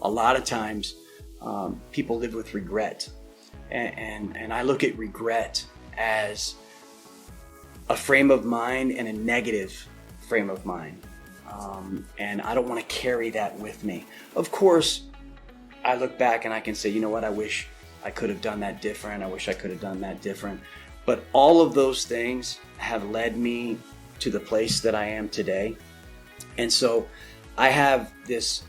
a lot of times people live with regret. And I look at regret as a frame of mind and a negative frame of mind. And I don't want to carry that with me. Of course, I look back and I can say, you know what, I wish I could have done that different. I wish I could have done that different. But all of those things have led me to the place that I am today. And so I have this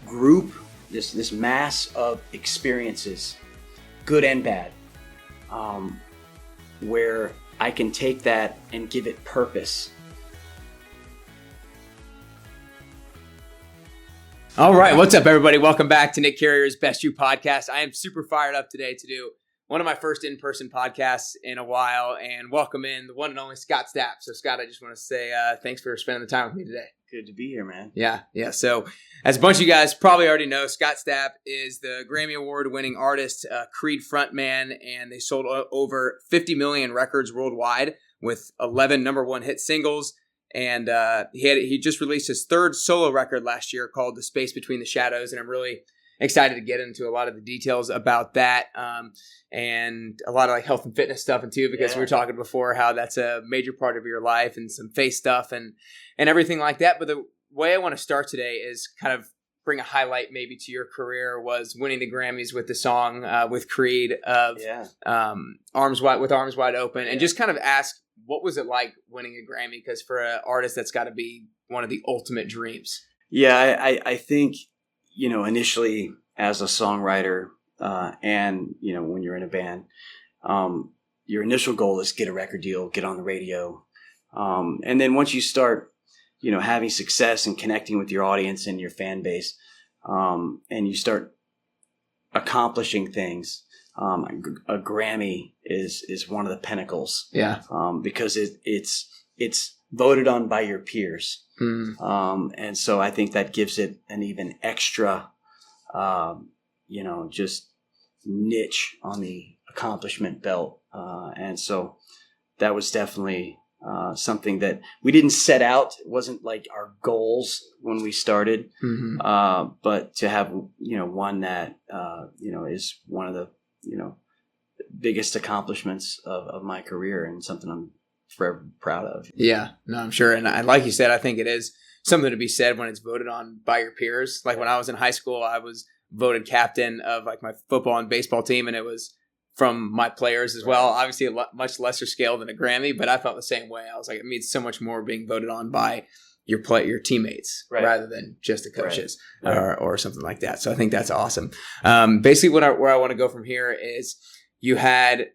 group, this mass of experiences, good and bad, where I can take that and give it purpose. All right, what's up, everybody? Welcome back to Nick Carrier's Best You podcast. I am super fired up today to do one of my first in-person podcasts in a while and welcome in the one and only Scott Stapp. So, Scott, I just want to say thanks for spending the time with me today. Good to be here, man. Yeah. So, as a bunch of you guys probably already know, Scott Stapp is the Grammy Award-winning artist, Creed frontman, and they sold over 50 million records worldwide with 11 number one hit singles. And he just released his third solo record last year called The Space Between the Shadows. And I'm really excited to get into a lot of the details about that and a lot of like health and fitness stuff and too, because we were talking before how that's a major part of your life and some face stuff and everything like that. But the way I want to start today is kind of bring a highlight maybe to your career was winning the Grammys with the song with Creed of Arms Wide Open, and just kind of ask, what was it like winning a Grammy? Because for an artist, that's got to be one of the ultimate dreams. Yeah, I think, initially as a songwriter and, when you're in a band, your initial goal is get a record deal, get on the radio. And then once you start, having success and connecting with your audience and your fan base, and you start accomplishing things, a Grammy is one of the pinnacles. Yeah. Because it's voted on by your peers. And so I think that gives it an even extra, just niche on the accomplishment belt. And so that was definitely something that we didn't set out. It wasn't like our goals when we started, but to have, one that, is one of the, biggest accomplishments of my career and something I'm forever proud of. Yeah, no, I'm sure. And like you said, I think it is something to be said when it's voted on by your peers. Like when I was in high school, I was voted captain of like my football and baseball team, and it was from my players as well. Obviously a much lesser scale than a Grammy, but I felt the same way. I was like, it means so much more being voted on by your teammates rather than just the coaches or something like that. So I think that's awesome. Basically where I want to go from here is you had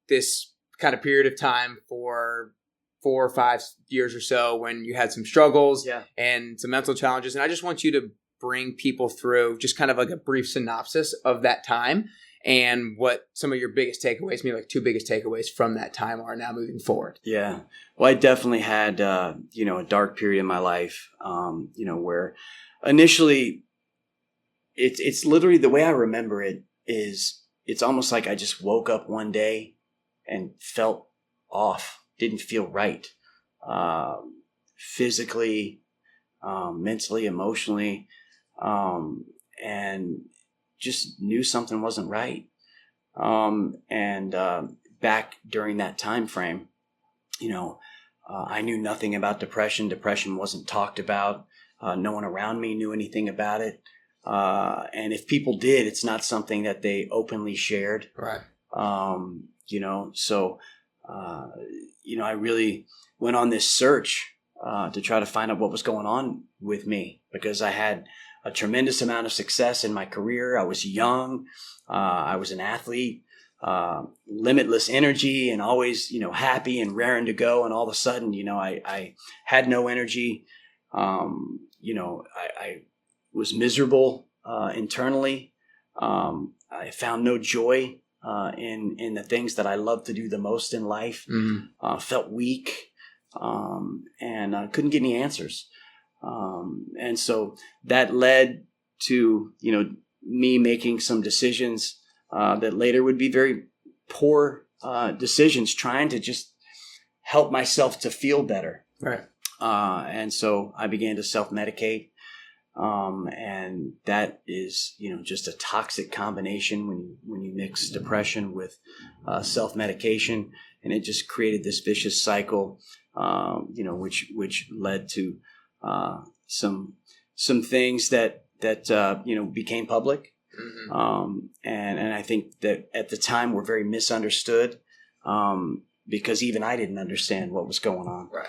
this kind of period of time for 4 or 5 years or so when you had some struggles and some mental challenges. And I just want you to bring people through just kind of like a brief synopsis of that time and what some of your biggest takeaways, maybe like 2 biggest takeaways from that time are now moving forward. Yeah. Well, I definitely had, a dark period in my life, where initially it's literally the way I remember it is it's almost like I just woke up one day and felt off, didn't feel right, physically, mentally, emotionally, and just knew something wasn't right. Back during that time frame, I knew nothing about depression. Depression wasn't talked about. No one around me knew anything about it. And if people did, it's not something that they openly shared. Right. I really went on this search to try to find out what was going on with me, because I had a tremendous amount of success in my career. I was young. I was an athlete, limitless energy, and always, happy and raring to go. And all of a sudden, I had no energy. I was miserable internally. I found no joy in the things that I love to do the most in life. Felt weak, and couldn't get any answers. And so that led to, me making some decisions that later would be very poor decisions, trying to just help myself to feel better. Right. And so I began to self-medicate. And that is, just a toxic combination when you mix depression with self-medication, and it just created this vicious cycle, which led to some things that became public. Mm-hmm. And I think that at the time were very misunderstood, because even I didn't understand what was going on. Right.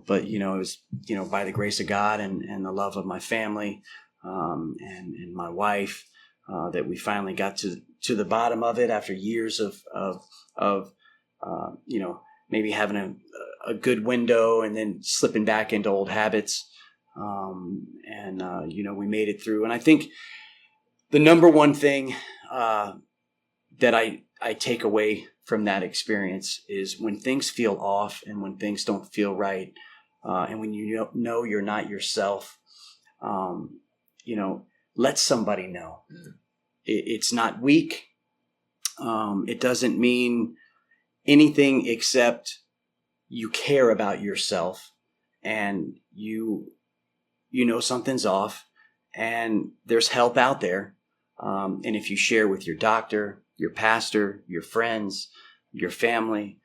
But it was, by the grace of God and the love of my family, and my wife, that we finally got to the bottom of it after years of maybe having a good window and then slipping back into old habits. We made it through. And I think the number one thing that I take away from that experience is when things feel off and when things don't feel right, and when know you're not yourself, let somebody know. It's not weak. It doesn't mean anything except you care about yourself, and you know something's off, and there's help out there. And if you share with your doctor, your pastor, your friends, your family,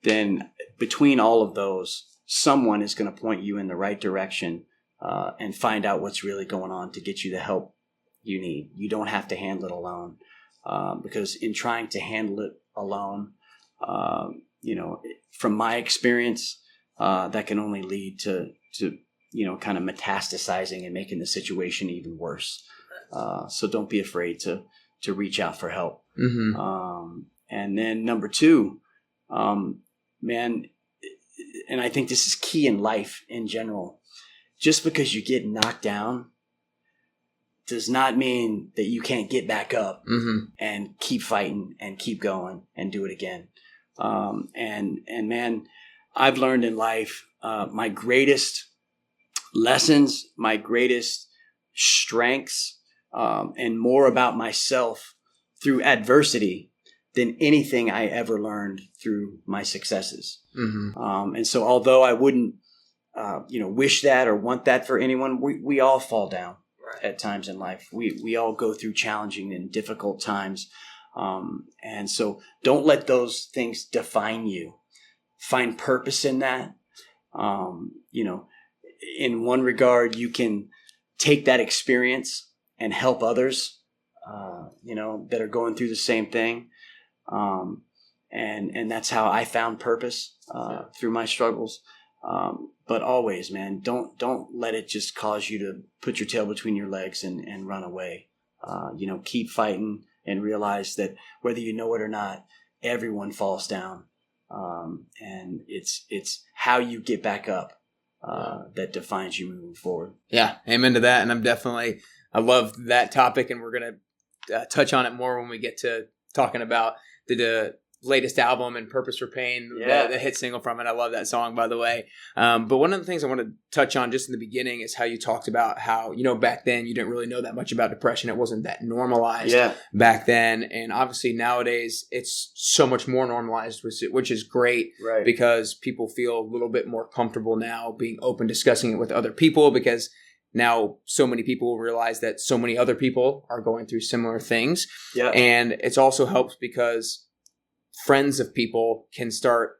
then between all of those, someone is going to point you in the right direction, and find out what's really going on to get you the help you need. You don't have to handle it alone, because in trying to handle it alone, from my experience, that can only lead to kind of metastasizing and making the situation even worse. So don't be afraid to reach out for help. Mm-hmm. And then number two, man, and I think this is key in life in general, just because you get knocked down does not mean that you can't get back up, mm-hmm. and keep fighting and keep going and do it again. And man, I've learned in life, my greatest lessons, my greatest strengths, and more about myself through adversity than anything I ever learned through my successes. Mm-hmm. And so although I wouldn't, wish that or want that for anyone, we all fall down at times in life. We all go through challenging and difficult times. And so don't let those things define you. Find purpose in that. In one regard, you can take that experience and help others, that are going through the same thing. And that's how I found purpose, through my struggles. But always, man, don't let it just cause you to put your tail between your legs and run away. Keep fighting and realize that whether you know it or not, everyone falls down. And it's how you get back up, that defines you moving forward. Yeah, amen to that. And I love that topic, and we're going to touch on it more when we get to talking about the latest album and Purpose for Pain, the hit single from it. I love that song, by the way. But one of the things I want to touch on just in the beginning is how you talked about how, back then you didn't really know that much about depression. It wasn't that normalized back then. And obviously nowadays it's so much more normalized, which is great, right? Because people feel a little bit more comfortable now being open, discussing it with other people, because now so many people realize that so many other people are going through similar things. Yeah. And it's also helps because friends of people can start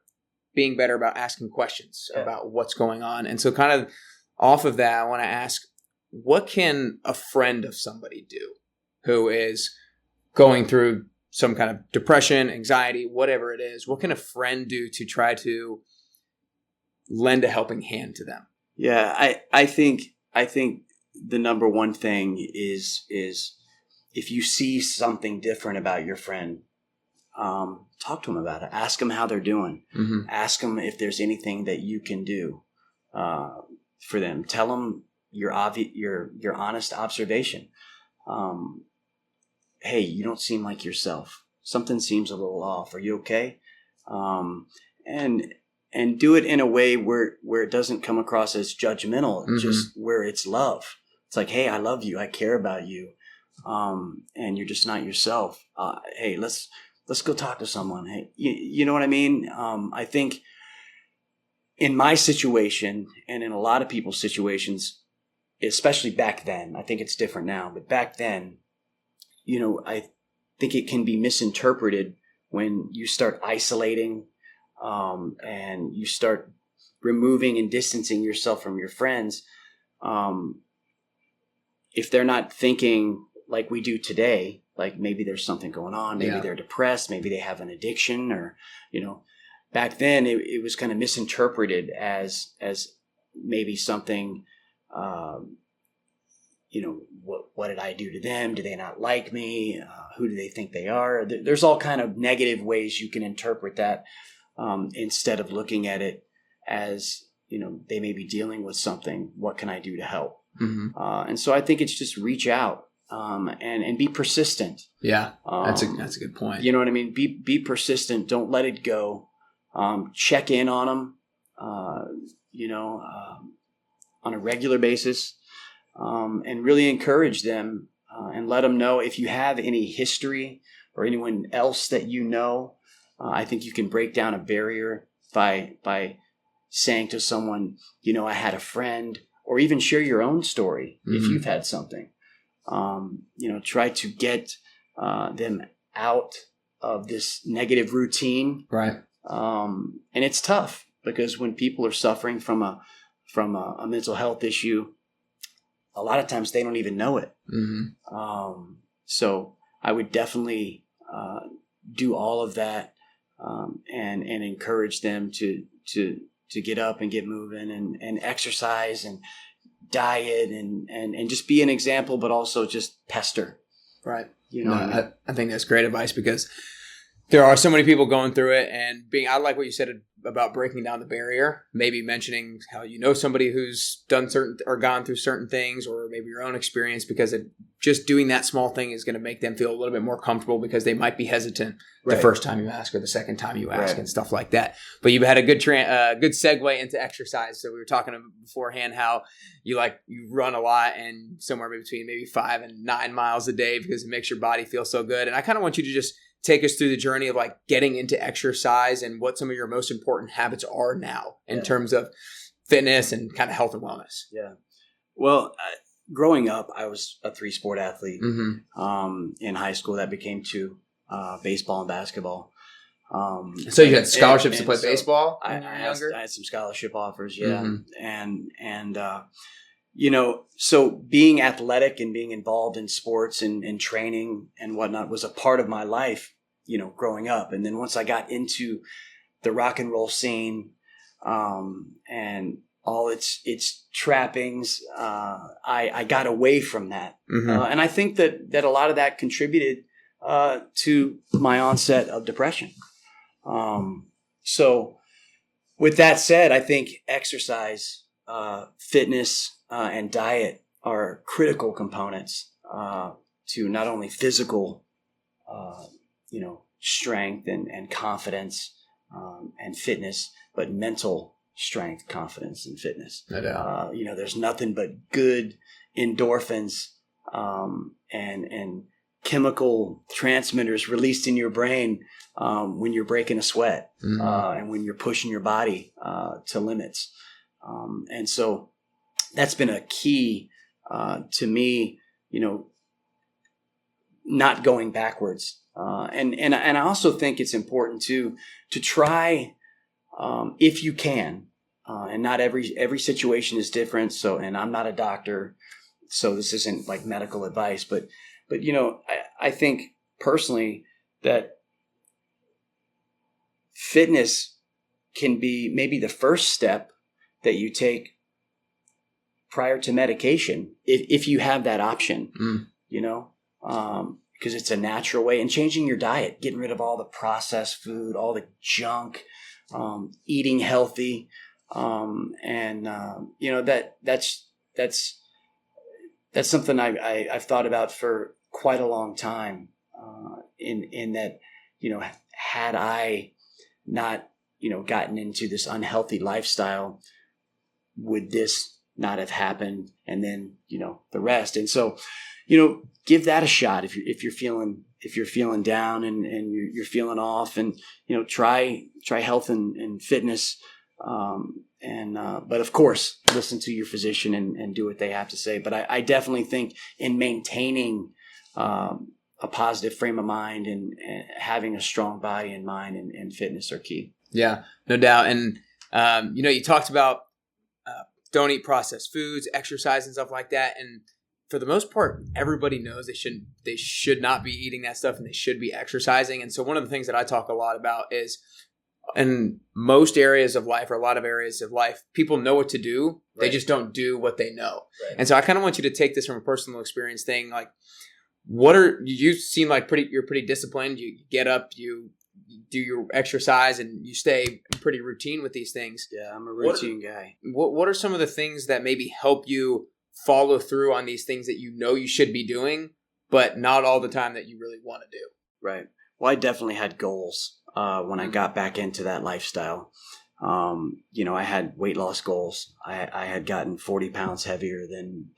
being better about asking questions about what's going on. And so kind of off of that, I want to ask, what can a friend of somebody do who is going through some kind of depression, anxiety, whatever it is? What can a friend do to try to lend a helping hand to them? Yeah, I think the number one thing is if you see something different about your friend, talk to them about it. Ask them how they're doing. Mm-hmm. Ask them if there's anything that you can do for them. Tell them your honest observation. Hey, you don't seem like yourself. Something seems a little off. Are you okay? And do it in a way where it doesn't come across as judgmental, mm-hmm. just where it's love. It's like, hey, I love you. I care about you. And you're just not yourself. Hey, let's go talk to someone. Hey, you know what I mean? I think in my situation and in a lot of people's situations, especially back then, I think it's different now, but back then, I think it can be misinterpreted when you start isolating, and you start removing and distancing yourself from your friends. If they're not thinking like we do today, like maybe there's something going on, maybe they're depressed, maybe they have an addiction, or, back then it was kind of misinterpreted as maybe something, what did I do to them? Do they not like me? Who do they think they are? There's all kind of negative ways you can interpret that, instead of looking at it as, they may be dealing with something. What can I do to help? Mm-hmm. And so I think it's just reach out, and be persistent. Yeah, that's a good point. You know what I mean? Be persistent. Don't let it go. Check in on them, on a regular basis, and really encourage them, and let them know if you have any history or anyone else that I think you can break down a barrier by saying to someone, I had a friend, or even share your own story if you've had something. Try to get them out of this negative routine. Right. And it's tough because when people are suffering from a mental health issue, a lot of times they don't even know it. Mm-hmm. So I would definitely do all of that, and encourage them to get up and get moving, and exercise and diet, and just be an example, but also just pester. Right. I think that's great advice, because there are so many people going through it, and I like what you said about breaking down the barrier, maybe mentioning how somebody who's done certain or gone through certain things, or maybe your own experience, because just doing that small thing is going to make them feel a little bit more comfortable, because they might be hesitant the first time you ask, or the second time you ask, and stuff like that. But you've had a good good segue into exercise. So we were talking beforehand how you run a lot, and somewhere between maybe 5 and 9 miles a day, because it makes your body feel so good. And I kind of want you to just take us through the journey of getting into exercise, and what some of your most important habits are now in terms of fitness and kind of health and wellness. Yeah. Well, growing up, I was a 3-sport athlete. Mm-hmm. In high school, that became 2, baseball and basketball. So you had scholarships to play baseball when you were younger? I had some scholarship offers, yeah. Mm-hmm. And so being athletic and being involved in sports and training and whatnot was a part of my life, growing up. And then once I got into the rock and roll scene, and all its trappings, I got away from that. Mm-hmm. And I think that a lot of that contributed to my onset of depression. So with that said, I think exercise, fitness, and diet are critical components to not only physical, strength and confidence, and fitness, but mental strength, confidence, and fitness. There's nothing but good endorphins, and chemical transmitters released in your brain when you're breaking a sweat, and when you're pushing your body to limits. And so that's been a key to me, not going backwards. And I also think it's important to try, if you can, and not every situation is different. So, and I'm not a doctor, so this isn't like medical advice, but I think personally that fitness can be maybe the first step that you take prior to medication, if you have that option, because it's a natural way, and changing your diet, getting rid of all the processed food, all the junk, eating healthy. That's something I've thought about for quite a long time, in that, had I not, gotten into this unhealthy lifestyle, would this not have happened? And then, the rest. And so, give that a shot if you're feeling down and you're feeling off, and, try health and fitness, But of course, listen to your physician and do what they have to say. But I definitely think in maintaining a positive frame of mind and having a strong body and mind and fitness are key. Yeah, no doubt. And, you talked about don't eat processed foods, exercise and stuff like that. And for the most part, everybody knows they should not be eating that stuff and they should be exercising. And so one of the things that I talk a lot about is in most areas of life or a lot of areas of life, people know what to do. Right. They just don't do what they know. Right. And so I kind of want you to take this from a personal experience thing. Like, you seem like you're pretty disciplined. You get up, you do your exercise, and you stay pretty routine with these things. Yeah, I'm a routine guy. What are some of the things that maybe help you follow through on these things that you know you should be doing, but not all the time that you really want to do? Right. Well, I definitely had goals when I got back into that lifestyle. I had weight loss goals. I had gotten 40 pounds heavier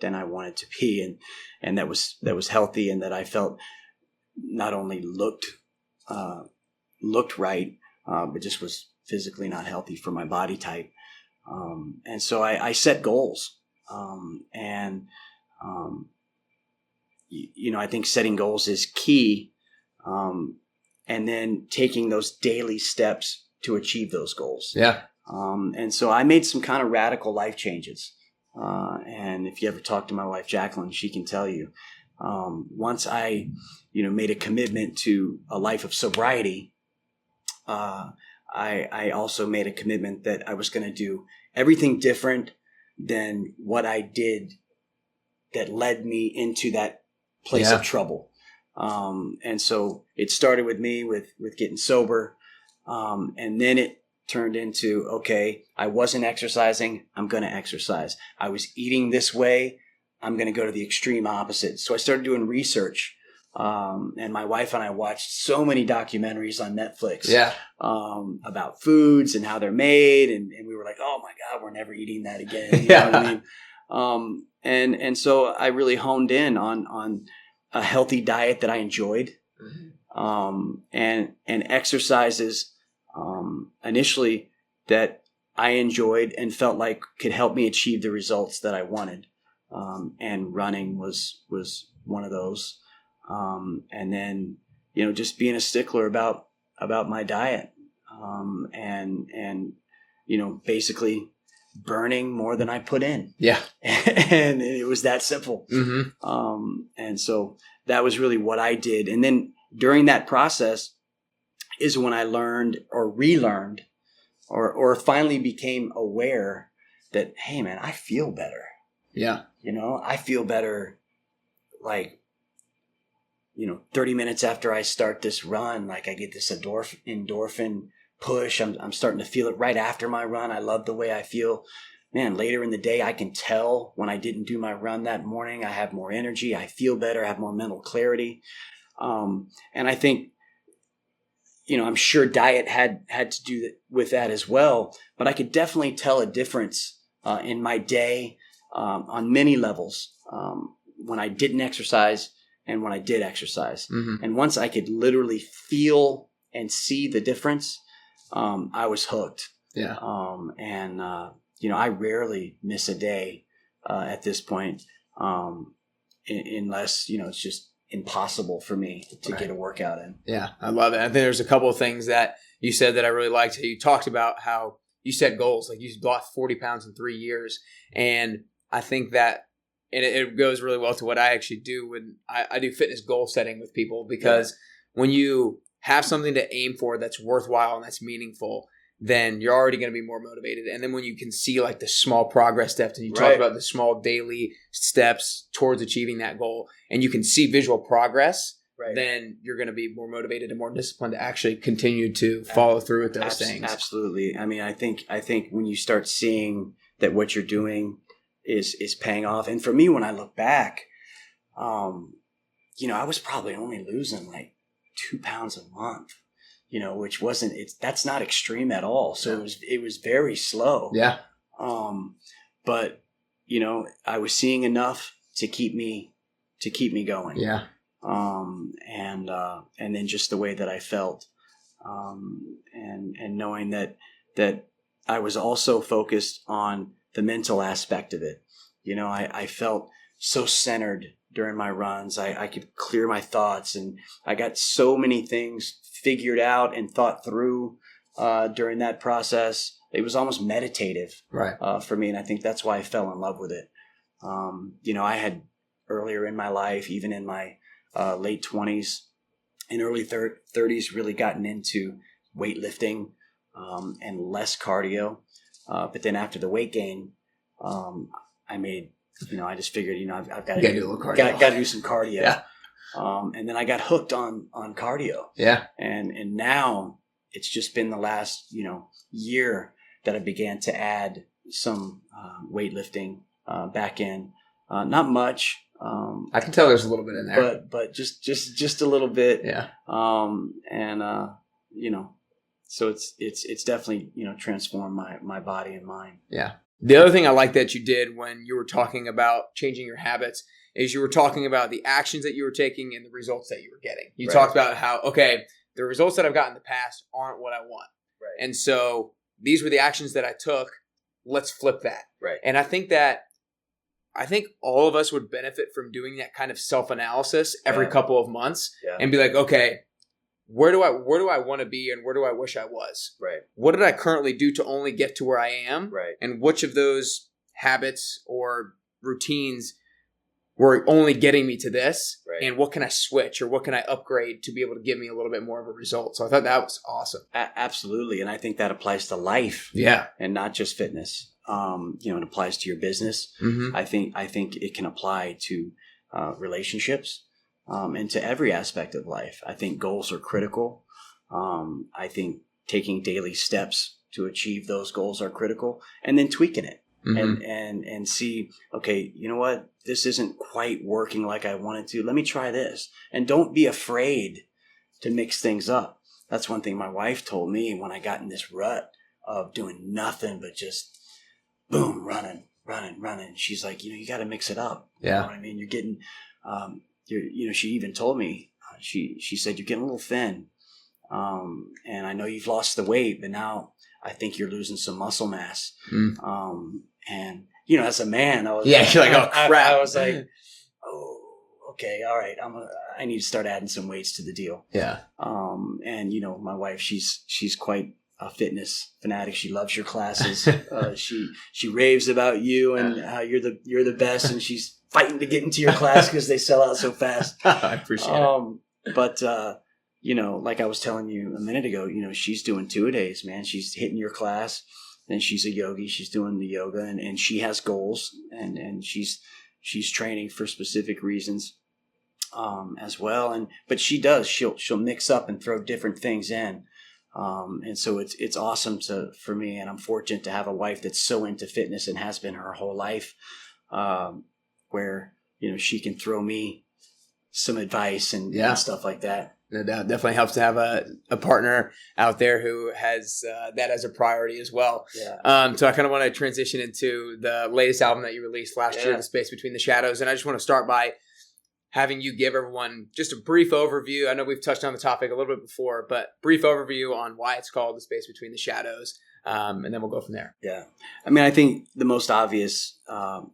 than I wanted to be, and that was healthy, and that I felt not only looked right, but just was physically not healthy for my body type. And so I set goals. I think setting goals is key. And then taking those daily steps to achieve those goals. Yeah. And so I made some kind of radical life changes. And if you ever talk to my wife, Jacqueline, she can tell you, once I, made a commitment to a life of sobriety, I also made a commitment that I was going to do everything different than what I did that led me into that place of trouble. And so it started with me with getting sober. And then it turned into, okay, I wasn't exercising. I'm going to exercise. I was eating this way. I'm going to go to the extreme opposite. So I started doing research. And my wife and I watched so many documentaries on Netflix about foods and how they're made. And we were like, oh my God, we're never eating that again. You know what I mean? And so I really honed in on a healthy diet that I enjoyed, and exercises initially that I enjoyed and felt like could help me achieve the results that I wanted. And running was one of those. And then, just being a stickler about my diet, and basically burning more than I put in. Yeah. And it was that simple. Mm-hmm. And so that was really what I did. And then during that process is when I learned or relearned or finally became aware that, hey man, I feel better. Yeah. I feel better, like, 30 minutes after I start this run, like I get this endorphin push. I'm starting to feel it right after my run. I love the way I feel. Man, later in the day, I can tell when I didn't do my run that morning, I have more energy. I feel better. I have more mental clarity. And I think, I'm sure diet had to do with that as well, but I could definitely tell a difference in my day on many levels when I didn't exercise and when I did exercise. Mm-hmm. And once I could literally feel and see the difference, I was hooked. Yeah. I rarely miss a day at this point, unless, it's just impossible for me to get a workout in. Yeah, I love it. I think there's a couple of things that you said that I really liked. You talked about how you set goals, like you lost 40 pounds in 3 years. And I think that, and it goes really well to what I actually do when I do fitness goal setting with people, because when you have something to aim for that's worthwhile and that's meaningful, then you're already going to be more motivated. And then when you can see like the small progress steps, and you talk about the small daily steps towards achieving that goal, and you can see visual progress, then you're going to be more motivated and more disciplined to actually continue to follow through with those things. Absolutely. I mean, I think when you start seeing that what you're doing is paying off. And for me, when I look back, I was probably only losing like 2 pounds a month, which that's not extreme at all. So it was very slow. Yeah. But I was seeing enough to keep me going. Yeah. And then just the way that I felt, and knowing that I was also focused on the mental aspect of it. I felt so centered during my runs. I could clear my thoughts, and I got so many things figured out and thought through during that process. It was almost meditative for me, and I think that's why I fell in love with it. I had earlier in my life, even in my late 20s and early 30s, really gotten into weightlifting and less cardio. But then after the weight gain, I just figured, I've got to do a little cardio. Got to do some cardio. Yeah. And then I got hooked on cardio. Yeah. And now it's just been the last, year that I began to add some weightlifting back in. Not much. I can tell there's a little bit in there. But just a little bit. Yeah. So it's definitely, transformed my body and mind. Yeah. The other thing I like that you did when you were talking about changing your habits is you were talking about the actions that you were taking and the results that you were getting. You talked about how, okay, the results that I've got in the past aren't what I want. Right. And so these were the actions that I took. Let's flip that. Right. And I think all of us would benefit from doing that kind of self-analysis every couple of months and be like, okay, where do I want to be and where do I wish I was? Right. What did I currently do to only get to where I am? Right. And which of those habits or routines were only getting me to this? Right. And what can I switch or what can I upgrade to be able to give me a little bit more of a result? So I thought that was awesome. Absolutely. And I think that applies to life. Yeah. And not just fitness. It applies to your business. Mm-hmm. I think it can apply to relationships. And to every aspect of life. I think goals are critical. I think taking daily steps to achieve those goals are critical, and then tweaking it and see, okay, you know what? This isn't quite working like I wanted to. Let me try this. And don't be afraid to mix things up. That's one thing my wife told me when I got in this rut of doing nothing but just boom, running. She's like, you got to mix it up. Yeah. You know what I mean? You're getting, she even told me, she said, you're getting a little thin. And I know you've lost the weight, but now I think you're losing some muscle mass. And, as a man, I was you're like, oh, crap. I was like, oh, okay, all right. I need to start adding some weights to the deal. Yeah. And, my wife, she's quite a fitness fanatic. She loves your classes. She raves about you and how you're the best, and she's fighting to get into your class because they sell out so fast. I appreciate it. But like I was telling you a minute ago, she's doing 2-a-days, man. She's hitting your class. Then she's a yogi. She's doing the yoga, and she has goals, and she's training for specific reasons as well. But she'll mix up and throw different things in. And so it's awesome for me, and I'm fortunate to have a wife that's so into fitness and has been her whole life, where, she can throw me some advice and stuff like that. No doubt. Definitely helps to have a partner out there who has that as a priority as well. Yeah. So I kind of want to transition into the latest album that you released last year, The Space Between the Shadows. And I just want to start by having you give everyone just a brief overview. I know we've touched on the topic a little bit before, but brief overview on why it's called The Space Between the Shadows. And then we'll go from there. Yeah. I mean, I think the most obvious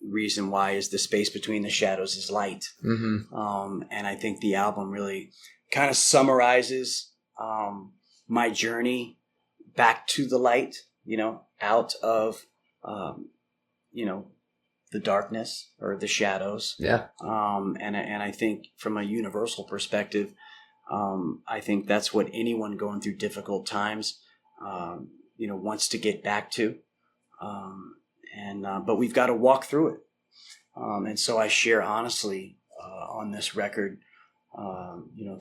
reason why is the space between the shadows is light. Mm-hmm. And I think the album really kind of summarizes my journey back to the light, out of, the darkness or the shadows. Yeah. And I think from a universal perspective, I think that's what anyone going through difficult times, wants to get back to. But we've got to walk through it. And so I share honestly on this record,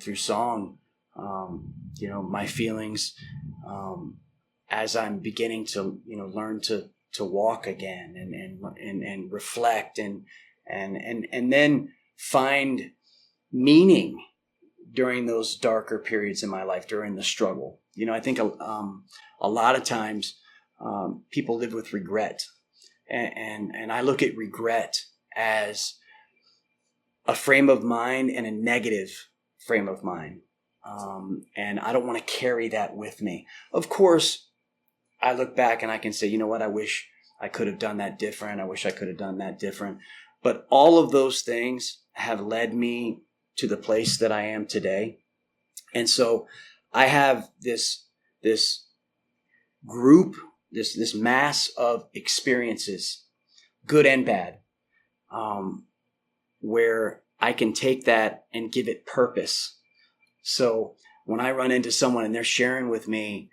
through song, my feelings as I'm beginning to, learn to walk again and reflect and then find meaning during those darker periods in my life, during the struggle. I think a lot of times people live with regret, and I look at regret as a frame of mind and a negative frame of mind. And I don't want to carry that with me. Of course, I look back and I can say, you know what, I wish I could have done that different. I wish I could have done that different. But all of those things have led me to the place that I am today. And so I have this group, this mass of experiences, good and bad, where I can take that and give it purpose. So when I run into someone and they're sharing with me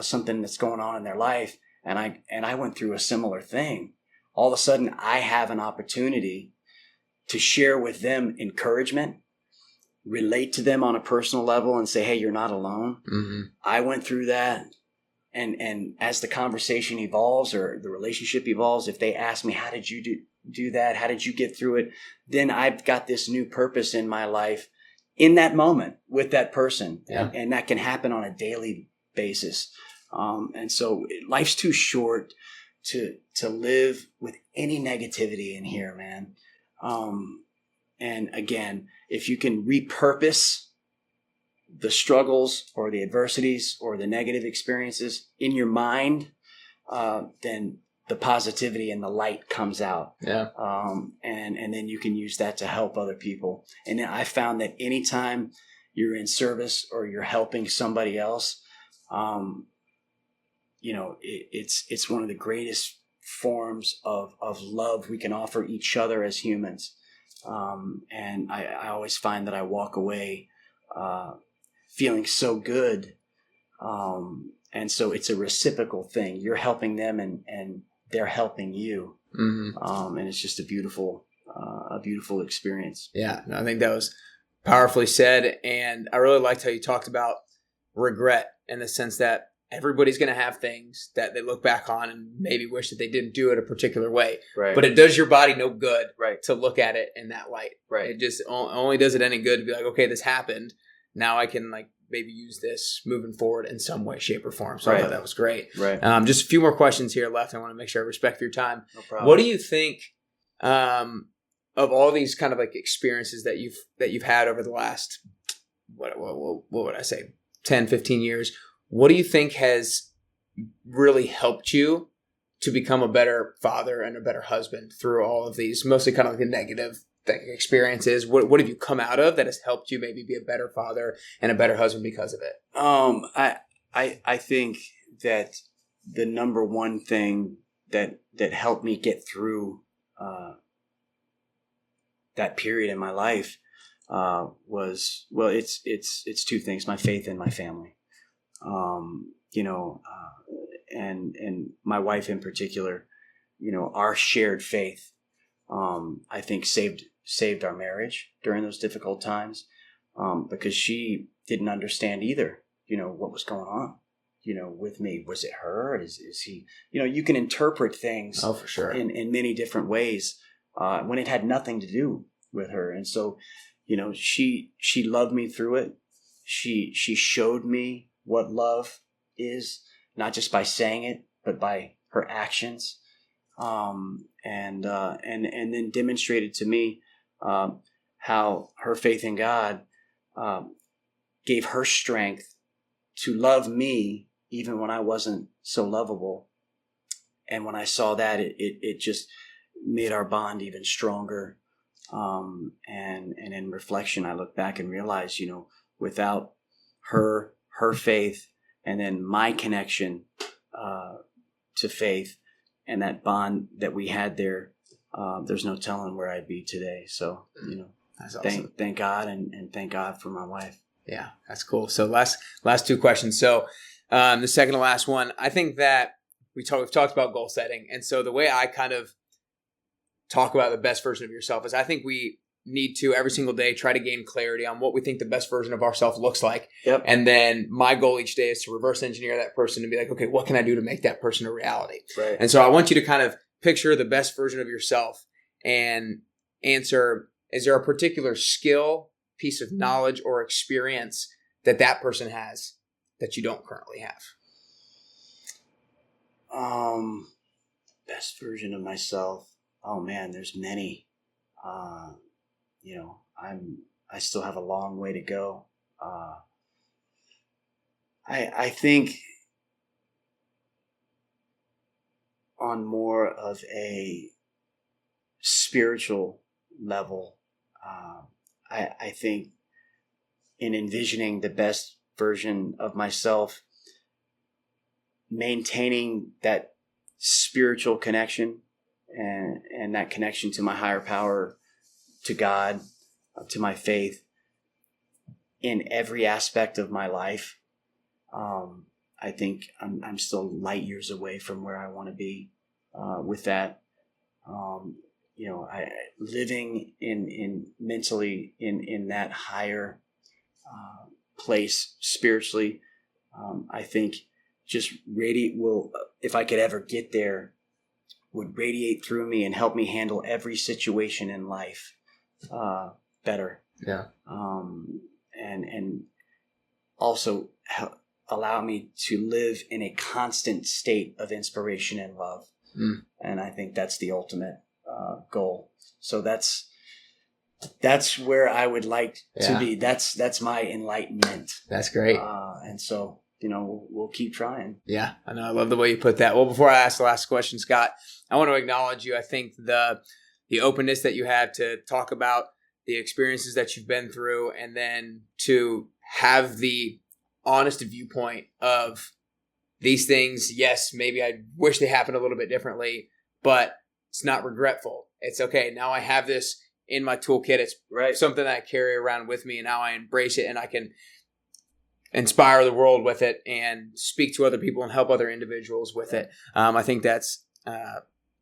something that's going on in their life, and I went through a similar thing, all of a sudden I have an opportunity to share with them encouragement, relate to them on a personal level and say, hey, you're not alone. Mm-hmm. I went through that. And as the conversation evolves or the relationship evolves, if they ask me, how did you do that? How did you get through it? Then I've got this new purpose in my life in that moment with that person. Yeah. And that can happen on a daily basis. And so life's too short to live with any negativity in here, man. And again, if you can repurpose the struggles or the adversities or the negative experiences in your mind, then the positivity and the light comes out. Yeah. And then you can use that to help other people. And I found that anytime you're in service or you're helping somebody else, it's one of the greatest forms of love we can offer each other as humans. And I always find that I walk away feeling so good. And so it's a reciprocal thing. You're helping them and they're helping you. Mm-hmm. And it's just a beautiful experience. Yeah, no, I think that was powerfully said. And I really liked how you talked about regret in the sense that everybody's going to have things that they look back on and maybe wish that they didn't do it a particular way. Right. But it does your body no good Right. to look at it in that light. Right. It just only does it any good to be like, okay, this happened. Now I can maybe use this moving forward in some way, shape, or form. So I thought that was great. Right. Just a few more questions here left. I want to make sure I respect your time. No problem. What do you think of all these kind of experiences that you've had over the last, what would I say, 10, 15 years? What do you think has really helped you to become a better father and a better husband through all of these, mostly kind of the negative experiences? What have you come out of that has helped you maybe be a better father and a better husband because of it? I think that the number one thing that helped me get through that period in my life was, well, it's two things: my faith and my family. And my wife in particular, our shared faith, I think saved our marriage during those difficult times, because she didn't understand either, what was going on, with me. Was it her? Is he, you can interpret things Oh, for sure. in many different ways, when it had nothing to do with her. And so, she loved me through it. She showed me what love is, not just by saying it, but by her actions. And then demonstrated to me how her faith in God gave her strength to love me even when I wasn't so lovable. And when I saw that, it just made our bond even stronger. And in reflection, I look back and realize, without her faith and then my connection to faith and that bond that we had there, there's no telling where I'd be today. So, That's awesome. thank God and thank God for my wife. Yeah, that's cool. So last two questions. So the second to last one, I think that we've talked about goal setting. And so the way I kind of talk about the best version of yourself is I think we need to every single day try to gain clarity on what we think the best version of ourselves looks like. Yep. And then my goal each day is to reverse engineer that person and be like, okay, what can I do to make that person a reality? Right. And so I want you to kind of picture the best version of yourself and answer, is there a particular skill, piece of knowledge, or experience that person has that you don't currently have? Best version of myself. Oh man, there's many. I still have a long way to go. I think on more of a spiritual level, I think in envisioning the best version of myself, maintaining that spiritual connection and that connection to my higher power, to God, to my faith in every aspect of my life. I think I'm still light years away from where I want to be with that. I living in mentally in that higher place spiritually. I think just if I could ever get there, would radiate through me and help me handle every situation in life better. Yeah. And also allow me to live in a constant state of inspiration and love. And I think that's the ultimate goal. So that's where I would like to be. That's my enlightenment. That's great. And so, we'll keep trying. Yeah, I know. I love the way you put that. Well, before I ask the last question, Scott, I want to acknowledge you. I think the openness that you had to talk about the experiences that you've been through, and then to have the honest viewpoint of these things. Yes, maybe I wish they happened a little bit differently, but it's not regretful. It's okay. Now I have this in my toolkit. It's something that I carry around with me, and now I embrace it, and I can inspire the world with it and speak to other people and help other individuals with it. I think that's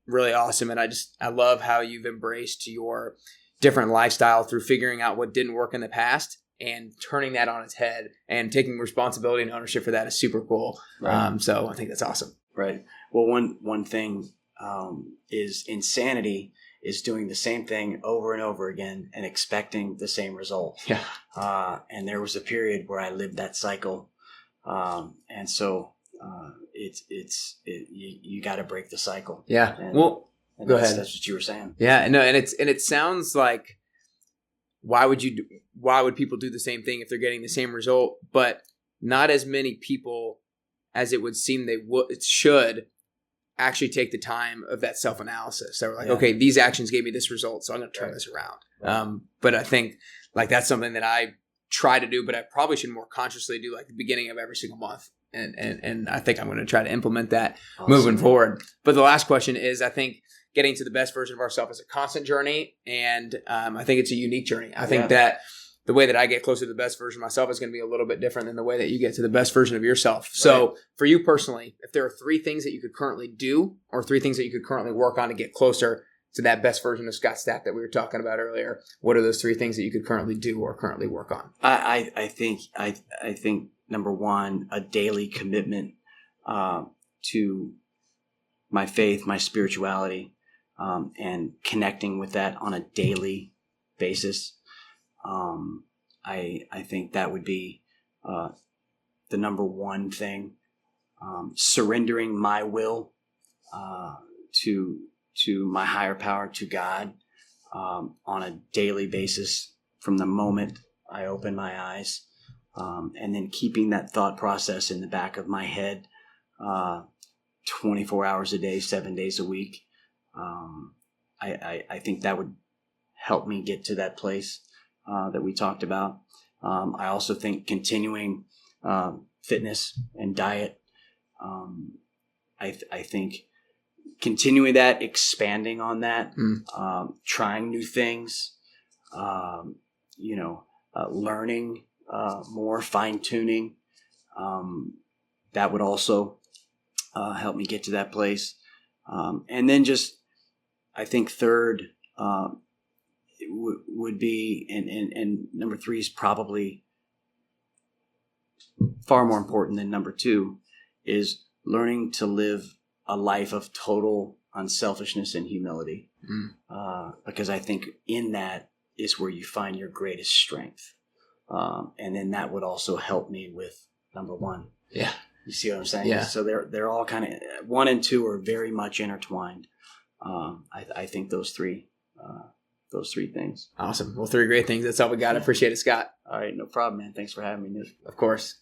really awesome. And I love how you've embraced your different lifestyle through figuring out what didn't work in the past and turning that on its head and taking responsibility and ownership for that is super cool. Right. So I think that's awesome. Right. Well, one thing is insanity is doing the same thing over and over again and expecting the same result. Yeah. And there was a period where I lived that cycle. And so you got to break the cycle. Yeah. Go ahead. That's what you were saying. Yeah. No. And it sounds like, why would people do the same thing if they're getting the same result? But not as many people as it would seem it should actually take the time of that self-analysis. So we're like, okay, these actions gave me this result, so I'm going to turn this around. Right. But I think like that's something that I try to do, but I probably should more consciously do like the beginning of every single month. And I think I'm going to try to implement that moving forward. But the last question is, I think getting to the best version of ourselves is a constant journey. And I think it's a unique journey. I think that the way that I get closer to the best version of myself is going to be a little bit different than the way that you get to the best version of yourself. So for you personally, if there are 3 things that you could currently do or 3 things that you could currently work on to get closer to that best version of Scott Stapp that we were talking about earlier, what are those 3 things that you could currently do or currently work on? I think number 1, a daily commitment to my faith, my spirituality, and connecting with that on a daily basis. I think that would be the number 1 thing. Surrendering my will to my higher power, to God, on a daily basis from the moment I open my eyes, and then keeping that thought process in the back of my head 24 hours a day, 7 days a week. I think that would help me get to that place that we talked about. I also think continuing fitness and diet. I think continuing that, expanding on that, trying new things, learning more, fine-tuning. That would also help me get to that place. And then just, I think third would be, and number 3 is probably far more important than number 2, is learning to live a life of total unselfishness and humility. Because I think in that is where you find your greatest strength. And then that would also help me with number 1. Yeah. You see what I'm saying? Yeah. So they're all kind of, 1 and 2 are very much intertwined. I think those three things. Awesome. Well, 3 great things. That's all we got. I appreciate it, Scott. All right. No problem, man. Thanks for having me, Nick. Of course.